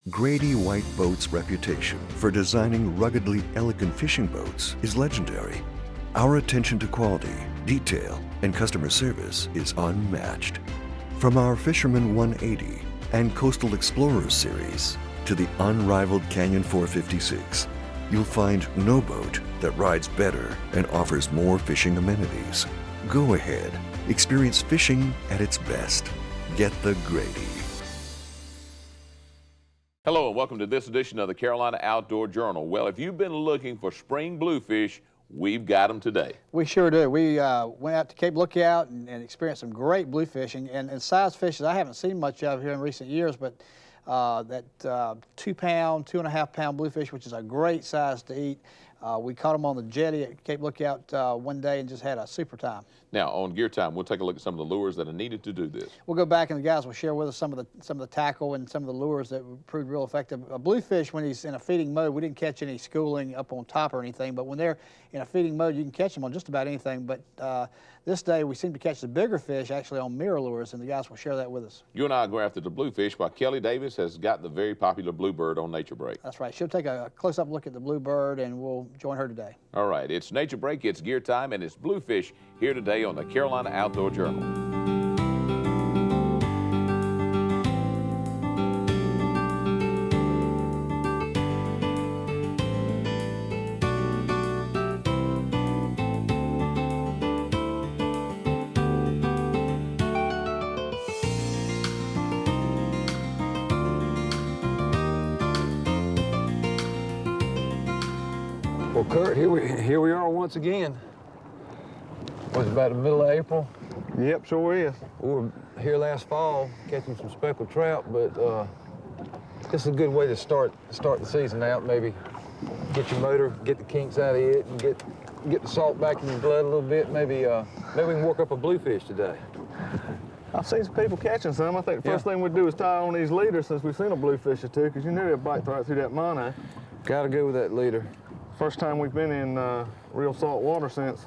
Grady White Boats' reputation for designing ruggedly elegant fishing boats is legendary. Our attention to quality, detail, and customer service is unmatched. From our Fisherman 180 and Coastal Explorers series to the unrivaled Canyon 456, you'll find no boat that rides better and offers more fishing amenities. Go ahead, experience fishing at its best. Get the Grady. Hello and welcome to this edition of the Carolina Outdoor Journal. Well, if you've been looking for spring bluefish, we've got them today. We sure do. We went out to Cape Lookout and experienced some great blue fishing and size fishes I haven't seen much of here in recent years, but that 2 pound, 2.5 pound bluefish, which is a great size to eat. We caught them on the jetty at Cape Lookout one day and just had a super time. Now, on Gear Time, we'll take a look at some of the lures that are needed to do this. We'll go back and the guys will share with us some of the tackle and some of the lures that proved real effective. A bluefish, when he's in a feeding mode, we didn't catch any schooling up on top or anything, but when they're in a feeding mode, you can catch them on just about anything. But this day, we seem to catch the bigger fish actually on mirror lures, and the guys will share that with us. You and I will go after the bluefish while Kelly Davis has got the very popular Bluebird on Nature Break. That's right. She'll take a close-up look at the Bluebird, and we'll join her today. All right, it's Nature Break, it's Gear Time, and it's Bluefish here today on the Carolina Outdoor Journal. Well, Kurt, here we are once again. Was it about the middle of April? Yep, sure is. We were here last fall catching some speckled trout, but this is a good way to start the season out. Maybe get your motor, get the kinks out of it, and get the salt back in your blood a little bit. Maybe we can work up a bluefish today. I've seen some people catching some. I think the first thing we'd do is tie on these leaders since we've seen a bluefish or two, because you knew they'd bite right through that mono. Gotta go with that leader. First time we've been in real salt water since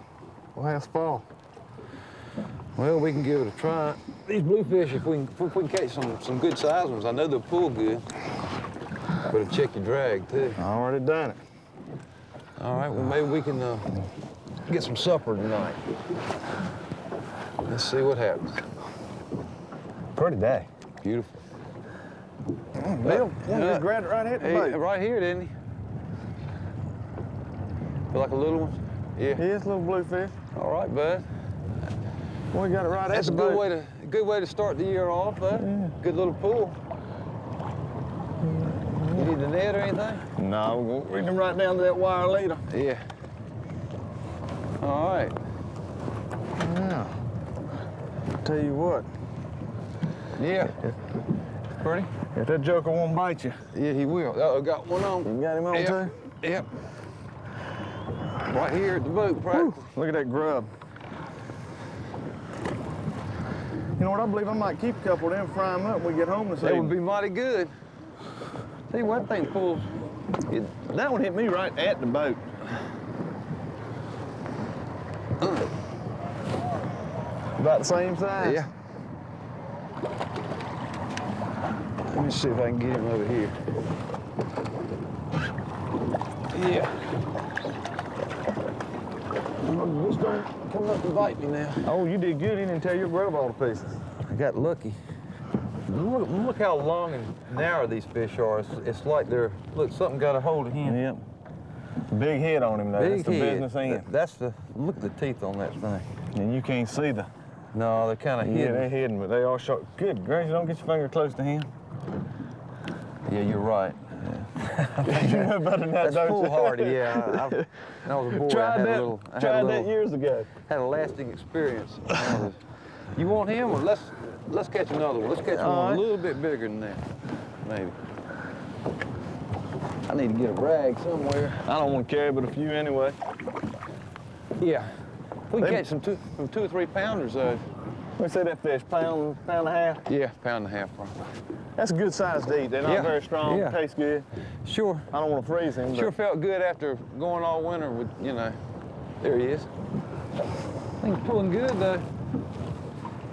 last fall. Well, we can give it a try. These bluefish, if we can catch some good sized ones, I know they'll pull good. But check your drag too. I already done it. All right, well maybe we can get some supper tonight. Let's see what happens. Pretty day. Beautiful. Bill, just grabbed it right here at the boat. Right here, didn't he? Feel like a little one? Yeah. He is a little bluefish. All right, bud. Well, we got it right That's at the boat. That's a good way to start the year off, bud. Yeah. Good little pool. You need the net or anything? No, we're going to bring him right down to that wire leader. Yeah. All right. Yeah. Tell you what. Yeah. Pretty? If that joker won't bite you. Yeah, he will. Uh-oh, got one on. You got him on too? Yep. Right here at the boat, practically. Look at that grub. You know what, I believe I might keep a couple of them, fry them up when we get home this That evening. would be mighty good. See, one thing pulls. That one hit me right at the boat. About the same size? Yeah. Let me see if I can get him over here. Yeah. Just don't come up and bite me now. Oh, you did good. You didn't tear your grub all to pieces. I got lucky. Look how long and narrow these fish are. It's like look, something got a hold of him. Yep. Big head on him, though. Big That's the head. business end. Look at the teeth on that thing. And you can't see the... No, they're kind of hidden. Yeah, they're hidden, but they are sharp. Good gracious, don't get your finger close to him. Yeah, you're right. Yeah. You know better than that, That's don't you? foolhardy, yeah. When I was a boy, Tried I had that years ago. Had a lasting experience. You want him, or let's catch another one. Let's catch one right. a little bit bigger than that, maybe. I need to get a rag somewhere. I don't want to carry but a few anyway. Yeah. We can catch some 2 or 3 pounders, though. We say that fish, pound and a half. Yeah, pound and a half, probably. That's a good size to eat. They're not very strong. Yeah. Tastes good. Sure. I don't want to freeze him. Sure felt good after going all winter with, you know. There he is. I think he's pulling good, though.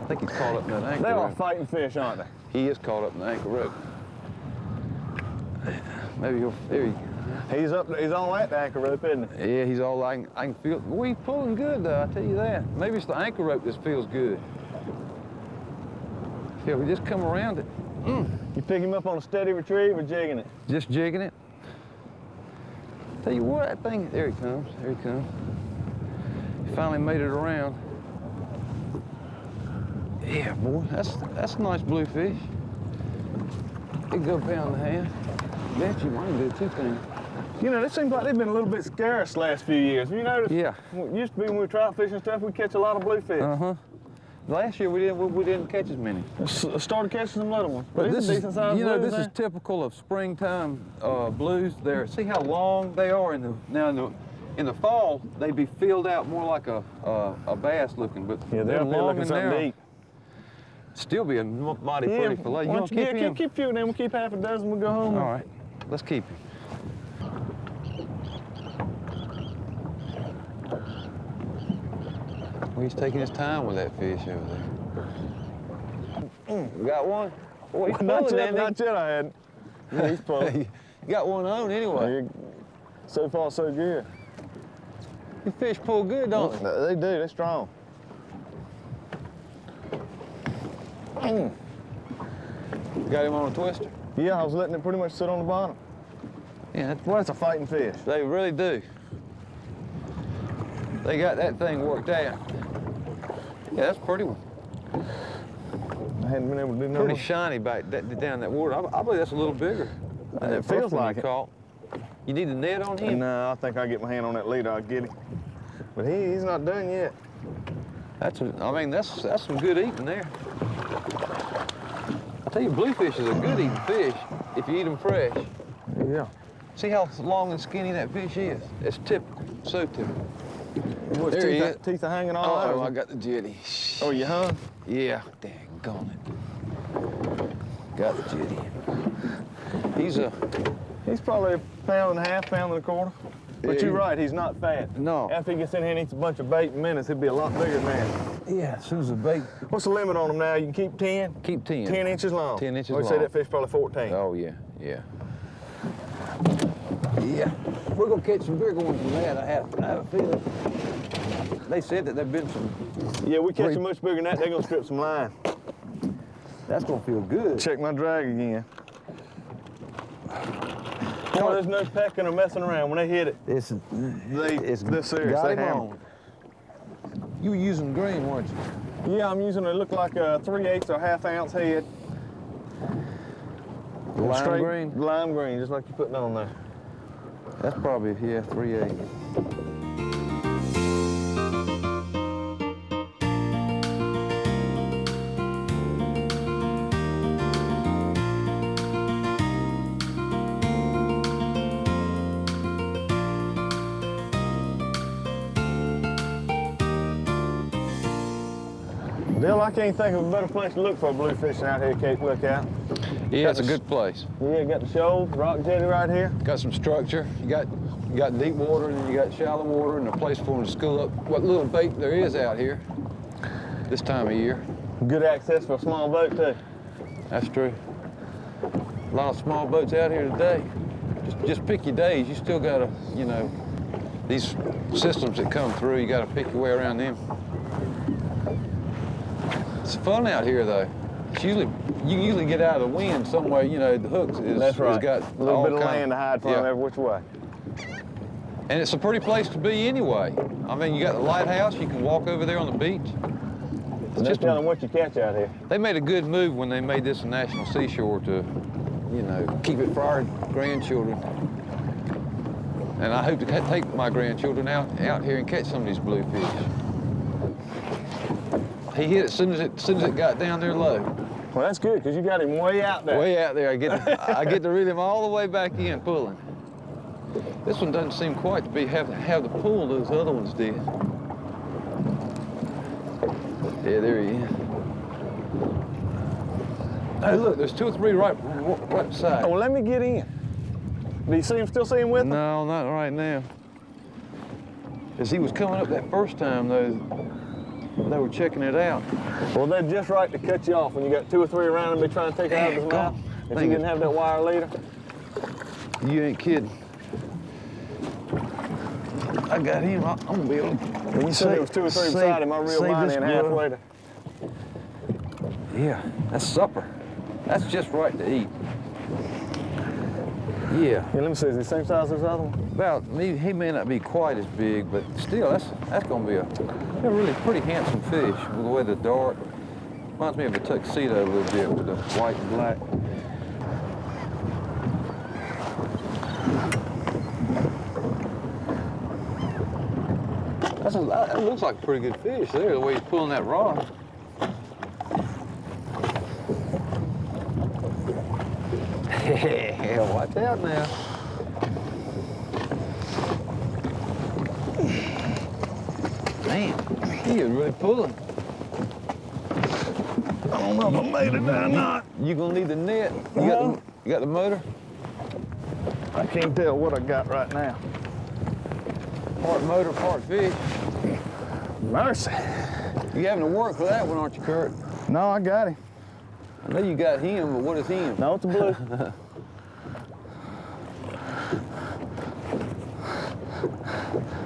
I think he's caught up in that anchor They are rope. fighting fish, aren't they? He is caught up in the anchor rope. Maybe he'll, there he, He's on that anchor rope, isn't he? yeah, he's all, I can feel, well, he's pulling good though, I tell you that. Maybe it's the anchor rope that feels good. Yeah, we just come around it. You pick him up on a steady retrieve or jigging it? Just jigging it. Tell you what, that thing, there he comes, there he comes. He finally made it around. Yeah, boy, that's a nice bluefish. Big good pound and a half. Bet you might do 2 things. You know, it seems like they've been a little bit scarce the last few years. Have you noticed? Yeah. It used to be when we were trout fishing and stuff, we'd catch a lot of bluefish. Uh-huh. Last year we didn't catch as many. Started catching some little ones. But These this are is, decent sized you know, blues this is there. typical of springtime blues. There, see how long they are in the fall they'd be filled out more like a bass looking, but Yeah, they're they're up here long looking and something narrow. to eat. Still be a mighty pretty fillet. You want to keep him? keep a few of them. We'll keep half a dozen. We'll go home. All right, let's keep him. Well, he's taking his time with that fish over there. We got one. Boy, he's Not pulling, yet, ain't he? not yet. I hadn't. Yeah, he's pulling. You got one on anyway. So far, so good. These fish pull good, don't they? They do. They're strong. Got him on a twister? Yeah, I was letting it pretty much sit on the bottom. Yeah, Well, that's a fighting fish. they really do. They got that thing worked out. Yeah, that's a pretty one. I hadn't been able to do no Pretty more. shiny back down that water. I believe that's a little bigger than It that feels first one like you it. caught. You need the net on him? No, I think I get my hand on that leader, I'll get him. But he's not done yet. I mean, that's some good eating there. I tell you, bluefish is a good eating fish if you eat them fresh. Yeah. See how long and skinny that fish is? It's typical, so typical. What's There he is. teeth are hanging all Oh, over. I got the jetty. Oh, you hung? Yeah, daggone it. Got the jetty. He's probably a pound and a half, pound and a quarter. But Yeah, you're right, he's not fat. No. After he gets in here and eats a bunch of bait in minutes, he'll be a lot bigger than that. Yeah, as soon as the bait. What's the limit on him now? You can keep 10? Keep 10. 10 inches long. 10 inches We say long. that fish probably 14. Oh, yeah, yeah. Yeah. We're going to catch some bigger ones than that, I have a feeling. They said that there've been some. Yeah, we catch them much bigger than that, they're going to strip some line. That's going to feel good. Check my drag again. Boy, there's no pecking or messing around. When they hit it, It's they're serious. got They him hammer. on. You were using green, weren't you? Yeah, I'm using it look like a 3/8 or ½ ounce head. Lime green? Lime green, just like you're putting on there. That's probably, yeah, 3/8. Bill, I can't think of a better place to look for a bluefish than out here at Cape Lookout. Yeah, it's a good place. Yeah, got the shoals, rock jetty right here. Got some structure. You got deep water and then you got shallow water and a place for them to school up what little bait there is out here this time of year. Good access for a small boat too. That's true. A lot of small boats out here today. Just pick your days. You still gotta, you know, these systems that come through, you gotta pick your way around them. It's fun out here though. It's usually, you can usually get out of the wind somewhere, you know, the hooks That's right. has got a little all bit of kind land to hide from every which way. And it's a pretty place to be anyway. I mean, you got the lighthouse, you can walk over there on the beach. It's just telling what you catch out here. They made a good move when they made this a national seashore to, you know, keep it for our grandchildren. And I hope to take my grandchildren out here and catch some of these bluefish. He hit it as soon as it got down there low. Well, that's good, because you got him way out there. Way out there, I get to reel him all the way back in, pulling. This one doesn't seem quite to have the pull those other ones did. Yeah, there he is. Hey, look, there's 2 or 3 right beside. Oh, well, let me get in. Do you still see him with him? No, not right now. As he was coming up that first time, though, they were checking it out. Well, they're just right to cut you off when you got 2 or 3 around and be trying to take it out of his mouth. If you didn't have that wire leader. You ain't kidding. I got him. I'm gonna be able to. When you said there was 2 or 3 beside him, I reeled mine in halfway. Yeah, that's supper. That's just right to eat. Yeah. Yeah, let me see, is he the same size as the other one? Well, he may not be quite as big, but still, that's gonna be a really pretty handsome fish with the way the dark. Reminds me of a tuxedo a little bit with the white and black. That looks like a pretty good fish there, the way he's pulling that rod. Yeah, watch out now. Man, he is really pulling. I don't know if I made it there or not. You gonna need the net? You got the motor? I can't tell what I got right now. Part motor, part fish. Mercy. You having to work for that one, aren't you, Kurt? No, I got him. I know you got him, but what is him? No, it's a blue.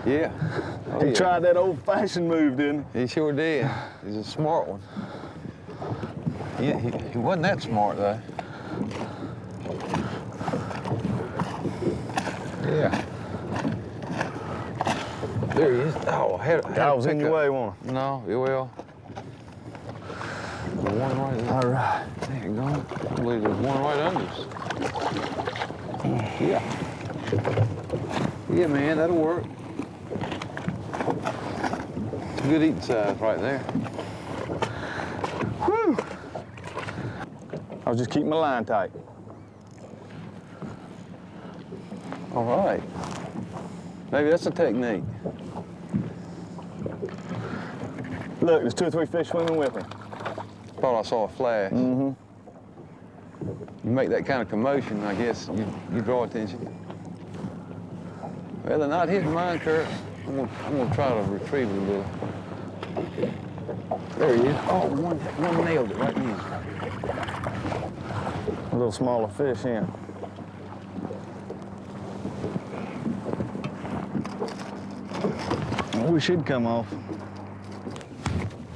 Yeah. Oh, He yeah. tried that old-fashioned move, didn't He sure did. He's a smart one. He wasn't that smart, though. Yeah. There he is. Oh, I had I was in your way, wasn't I? No, you will. The one right there. All right. There you go. I believe there's one right under us. Yeah. Yeah, man, that'll work. It's a good eating size right there. Whew. I was just keeping my line tight. All right. Maybe that's a technique. Look, there's 2 or 3 fish swimming with me. Thought I saw a flash. Mm-hmm. You make that kind of commotion, I guess, you draw attention. Well, they're not hitting mine, Kurt. I'm gonna try to retrieve it a little. There he is. Oh, one nailed it right in. A little smaller fish, yeah. We should come off.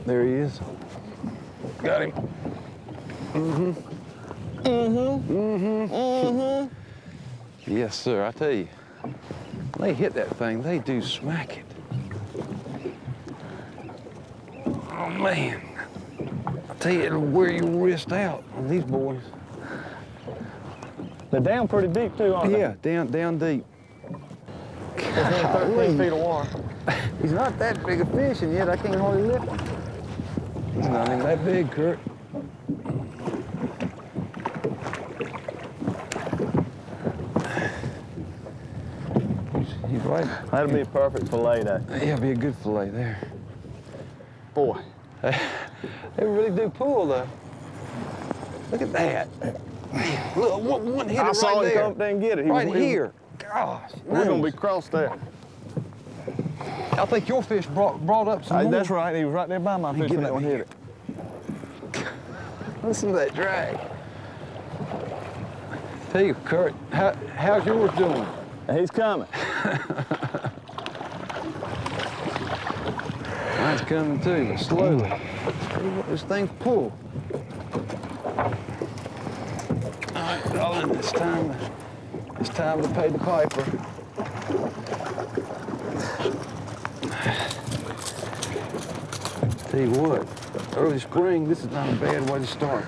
There he is. Got him. Yes, sir, I tell you. They hit that thing, they do smack it. Oh, man. I tell you, it'll wear your wrist out on these boys. They're down pretty deep, too, aren't they? Yeah, down deep. There's only 13 feet of water. He's not that big a fish, and yet I can't hardly lift him. He's not even that big, Kurt. He's right. That'll be a perfect fillet day. Yeah, it'll be a good fillet there. Boy. They really do pull, though. Look at that. Man, look, one hit it I right saw him there. come up there and get it. He Right was, here. Gosh, We're going to knows. be crossed there. I think your fish brought up some more. That's right. He was right there by my fish when that one hit it. Listen to that drag. Tell you, Kurt, how's yours doing? He's coming. Mine's coming too, but slowly. See what this thing's pull. All right, darling, it's time to pay the piper. Tell you what, early spring, this is not a bad way to start.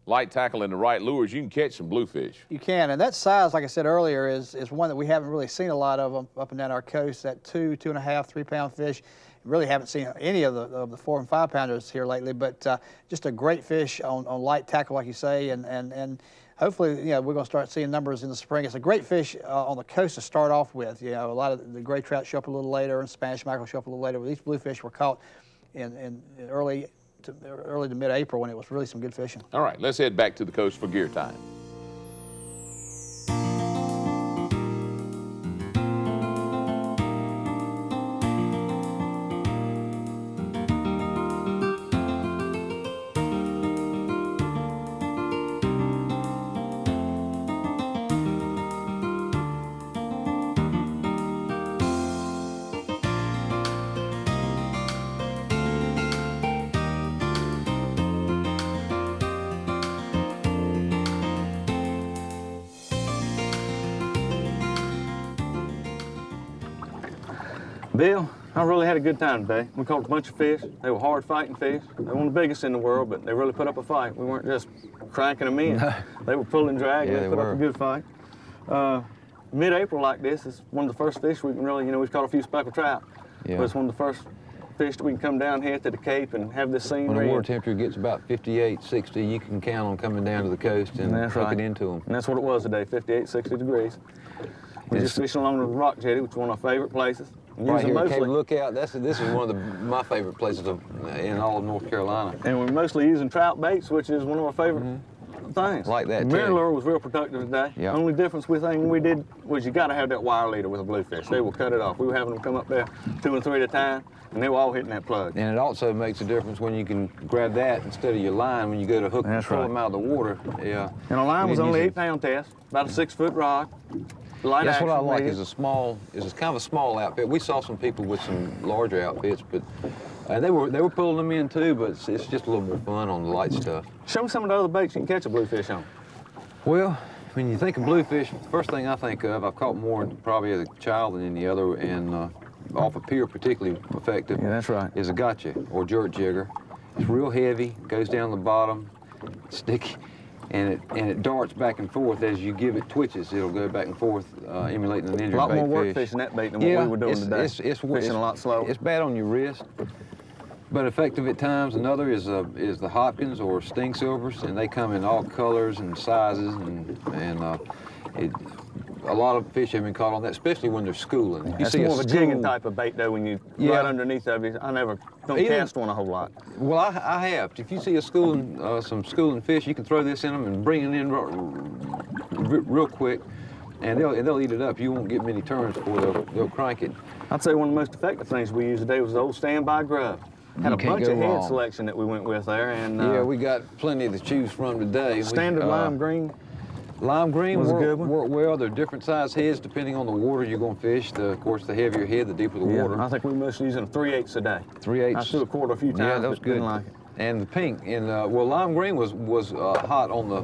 Light tackle and the right lures, you can catch some bluefish. You can, and that size, like I said earlier, is one that we haven't really seen a lot of up and down our coast. That 2, 2.5, 3 pound fish. Really haven't seen any of the 4 and 5 pounders here lately, but just a great fish on light tackle, like you say, and hopefully, you know, we're going to start seeing numbers in the spring. It's a great fish on the coast to start off with. You know, a lot of the gray trout show up a little later, and Spanish mackerel show up a little later. But these bluefish were caught in early to mid-April when it was really some good fishing. All right, let's head back to the coast for gear time. Bill, I really had a good time today. We caught a bunch of fish. They were hard fighting fish. They weren't the biggest in the world, but they really put up a fight. We weren't just cranking them in. They were pulling drag, and they put up a good fight. Mid-April like this is one of the first fish we can really, we've caught a few speckled trout. Yeah. But it's one of the first fish that we can come down here to the Cape and have this scenery. When the water temperature gets about 58, 60, you can count on coming down to the coast and hook it into them. And that's what it was today, 58, 60 degrees. We're just fishing along the rock jetty, which is one of our favorite places. Right here at Cape Lookout, this is one of my favorite places in all of North Carolina. And we're mostly using trout baits, which is one of our favorite things. Like that, Mirror lure was real productive today. Yep. Only difference we did was you got to have that wire leader with a bluefish. They will cut it off. We were having them come up there 2 and 3 at a time, and they were all hitting that plug. And it also makes a difference when you can grab that instead of your line when you go to hook and pull them out of the water. Yeah. And our line was only 8-pound test, about a 6-foot rod. Light That's what I action like weighted. is kind of a small outfit. We saw some people with some larger outfits, but they were pulling them in too, but it's just a little more fun on the light stuff. Show me some of the other baits you can catch a bluefish on. Well, when you think of bluefish, the first thing I think of, I've caught more probably as a child than any other, and off a pier particularly effective. Yeah, that's right. Is a gotcha or jerk jigger. It's real heavy, goes down the bottom, sticky, and it darts back and forth as you give it twitches. It'll go back and forth, emulating an injured bait fish. A lot more work fishing that bait than what we were doing today. It's fishing a lot slower. It's bad on your wrist, but effective at times. Another is the Hopkins or sting silvers, and they come in all colors and sizes, a lot of fish have been caught on that, especially when they're schooling. You That's see more of a jigging type of bait, though, when you right underneath of it. I never don't cast one a whole lot. Well, I have. If you see some schooling fish, you can throw this in them and bring it in real quick, and they'll eat it up. You won't get many turns before they'll crank it. I'd say one of the most effective things we used today was the old standby grub. Had a bunch of head selection that we went with there, and yeah, we got plenty to choose from today. Standard lime green. Lime green was a good one. Work well. They're different size heads depending on the water you're going to fish. Of course, the heavier head, the deeper the water. I think we must be using 3/8 a day. 3/8. I threw a quarter a few times. Yeah, that was good. Didn't like it. And the pink, and well, lime green was hot on the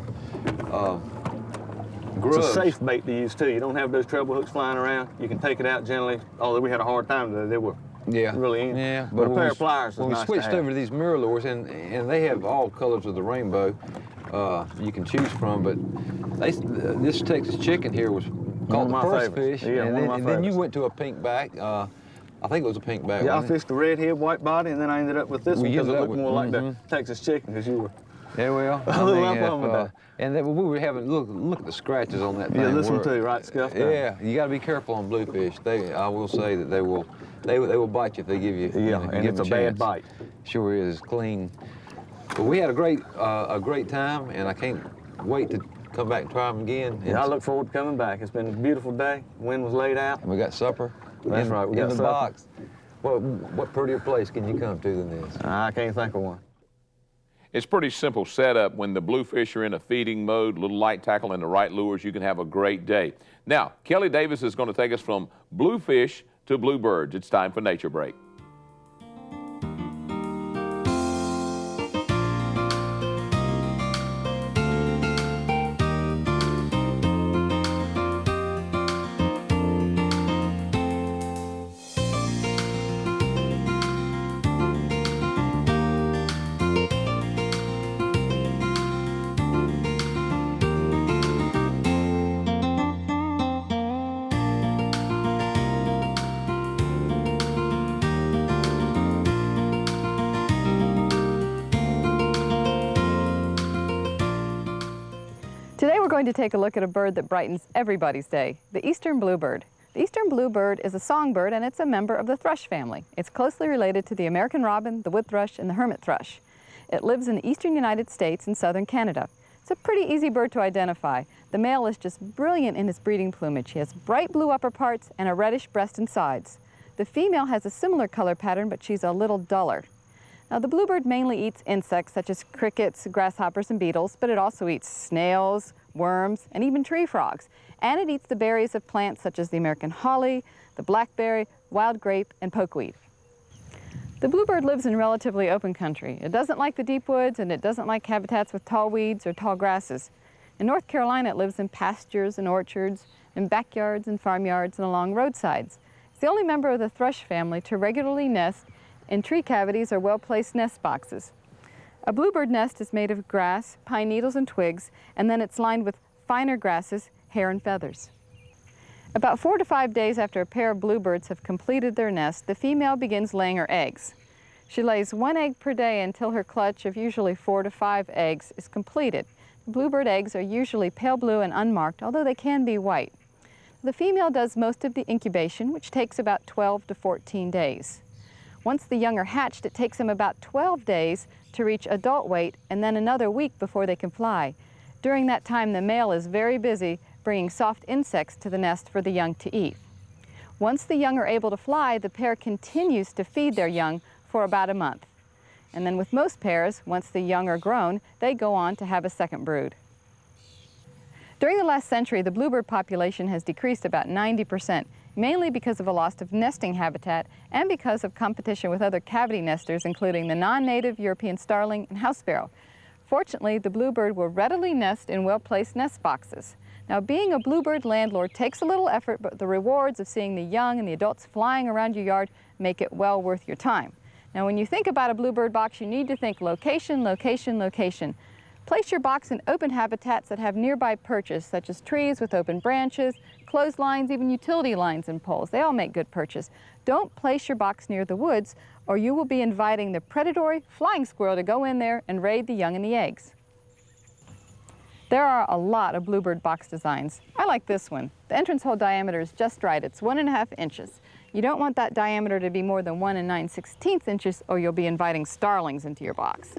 grubs. It's a safe bait to use too. You don't have those treble hooks flying around. You can take it out gently. Although we had a hard time today, they were really in. Yeah, but a pair of pliers is when nice we switched to have. over to these mirror lures, and they have all colors of the rainbow you can choose from, but this Texas chicken here was called the first fish, Yeah, and then you went to a pink back. I think it was a pink back. Yeah, I fished the red head, white body, and then I ended up with this one because it looked more like the Mm-hmm. Texas chicken, because you were Yeah, well, a little up on with that. And then we were having look at the scratches on that thing. Yeah, this one too, right? Scuffed up. Yeah, you got to be careful on bluefish. I will say that they will bite you if they give you. And give it's a them bad chance. bite. Sure is. It's clean. But we had a great time, and I can't wait to come back and try them again. Yeah, I look forward to coming back. It's been a beautiful day. Wind was laid out. And we got supper. That's right. We in got the supper. box. What prettier place can you come to than this? I can't think of one. It's pretty simple setup. When the bluefish are in a feeding mode, little light tackle and the right lures, you can have a great day. Now, Kelly Davis is going to take us from bluefish to bluebirds. It's time for Nature Break. Today we're going to take a look at a bird that brightens everybody's day, the eastern bluebird. The eastern bluebird is a songbird, and it's a member of the thrush family. It's closely related to the American robin, the wood thrush, and the hermit thrush. It lives in the eastern United States and southern Canada. It's a pretty easy bird to identify. The male is just brilliant in his breeding plumage. He has bright blue upper parts and a reddish breast and sides. The female has a similar color pattern, but she's a little duller. Now, the bluebird mainly eats insects such as crickets, grasshoppers, and beetles, but it also eats snails, worms, and even tree frogs. And it eats the berries of plants such as the American holly, the blackberry, wild grape, and pokeweed. The bluebird lives in relatively open country. It doesn't like the deep woods, and it doesn't like habitats with tall weeds or tall grasses. In North Carolina, it lives in pastures and orchards, in backyards and farmyards, and along roadsides. It's the only member of the thrush family to regularly nest in tree cavities or well-placed nest boxes. A bluebird nest is made of grass, pine needles and twigs, and then it's lined with finer grasses, hair and feathers. About 4 to 5 days after a pair of bluebirds have completed their nest, the female begins laying her eggs. She lays 1 egg per day until her clutch of usually 4 to 5 eggs is completed. The bluebird eggs are usually pale blue and unmarked, although they can be white. The female does most of the incubation, which takes about 12 to 14 days. Once the young are hatched, it takes them about 12 days to reach adult weight and then another week before they can fly. During that time, the male is very busy bringing soft insects to the nest for the young to eat. Once the young are able to fly, the pair continues to feed their young for about a month. And then with most pairs, once the young are grown, they go on to have a second brood. During the last century, the bluebird population has decreased about 90%, mainly because of a loss of nesting habitat and because of competition with other cavity nesters, including the non-native European starling and house sparrow. Fortunately, the bluebird will readily nest in well-placed nest boxes. Now, being a bluebird landlord takes a little effort, but the rewards of seeing the young and the adults flying around your yard make it well worth your time. Now, when you think about a bluebird box, you need to think location, location, location. Place your box in open habitats that have nearby perches, such as trees with open branches, clotheslines, even utility lines and poles. They all make good perches. Don't place your box near the woods, or you will be inviting the predatory flying squirrel to go in there and raid the young and the eggs. There are a lot of bluebird box designs. I like this one. The entrance hole diameter is just right. It's 1.5 inches. You don't want that diameter to be more than 1 9/16 inches, or you'll be inviting starlings into your box.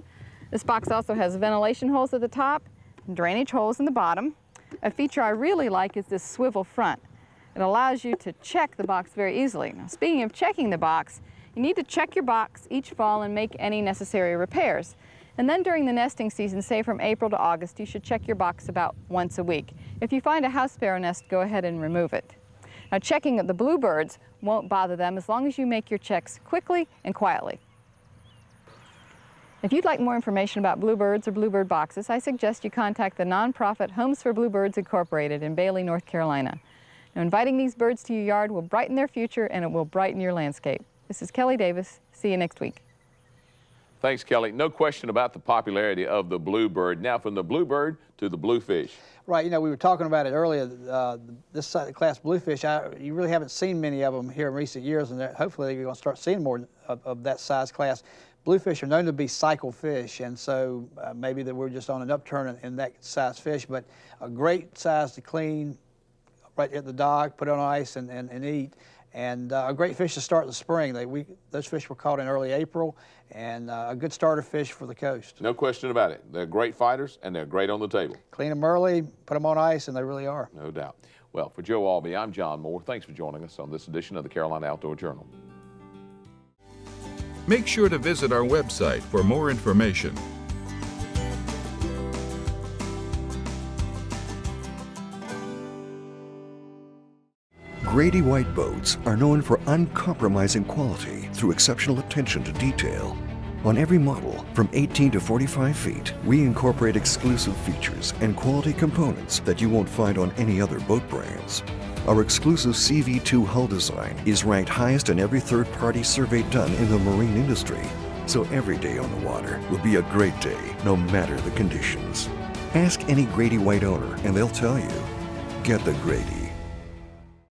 This box also has ventilation holes at the top and drainage holes in the bottom. A feature I really like is this swivel front. It allows you to check the box very easily. Now, speaking of checking the box, you need to check your box each fall and make any necessary repairs. And then during the nesting season, say from April to August, you should check your box about once a week. If you find a house sparrow nest, go ahead and remove it. Now, checking the bluebirds won't bother them as long as you make your checks quickly and quietly. If you'd like more information about bluebirds or bluebird boxes, I suggest you contact the nonprofit Homes for Bluebirds Incorporated in Bailey, North Carolina. Now, inviting these birds to your yard will brighten their future and it will brighten your landscape. This is Kelly Davis. See you next week. Thanks, Kelly. No question about the popularity of the bluebird. Now, from the bluebird to the bluefish. Right, you know, we were talking about it earlier, this class bluefish, you really haven't seen many of them here in recent years, and hopefully you're going to start seeing more of that size class. Bluefish are known to be cycle fish, and so maybe that we're just on an upturn in that size fish, but a great size to clean right at the dock, put on ice and eat. And a great fish to start in the spring. Those fish were caught in early April, and a good starter fish for the coast. No question about it. They're great fighters, and they're great on the table. Clean them early, put them on ice, and they really are. No doubt. Well, for Joe Albee, I'm John Moore. Thanks for joining us on this edition of the Carolina Outdoor Journal. Make sure to visit our website for more information. Grady White boats are known for uncompromising quality through exceptional attention to detail. On every model, from 18 to 45 feet, we incorporate exclusive features and quality components that you won't find on any other boat brands. Our exclusive CV2 hull design is ranked highest in every third-party survey done in the marine industry. So every day on the water will be a great day, no matter the conditions. Ask any Grady White owner and they'll tell you, get the Grady.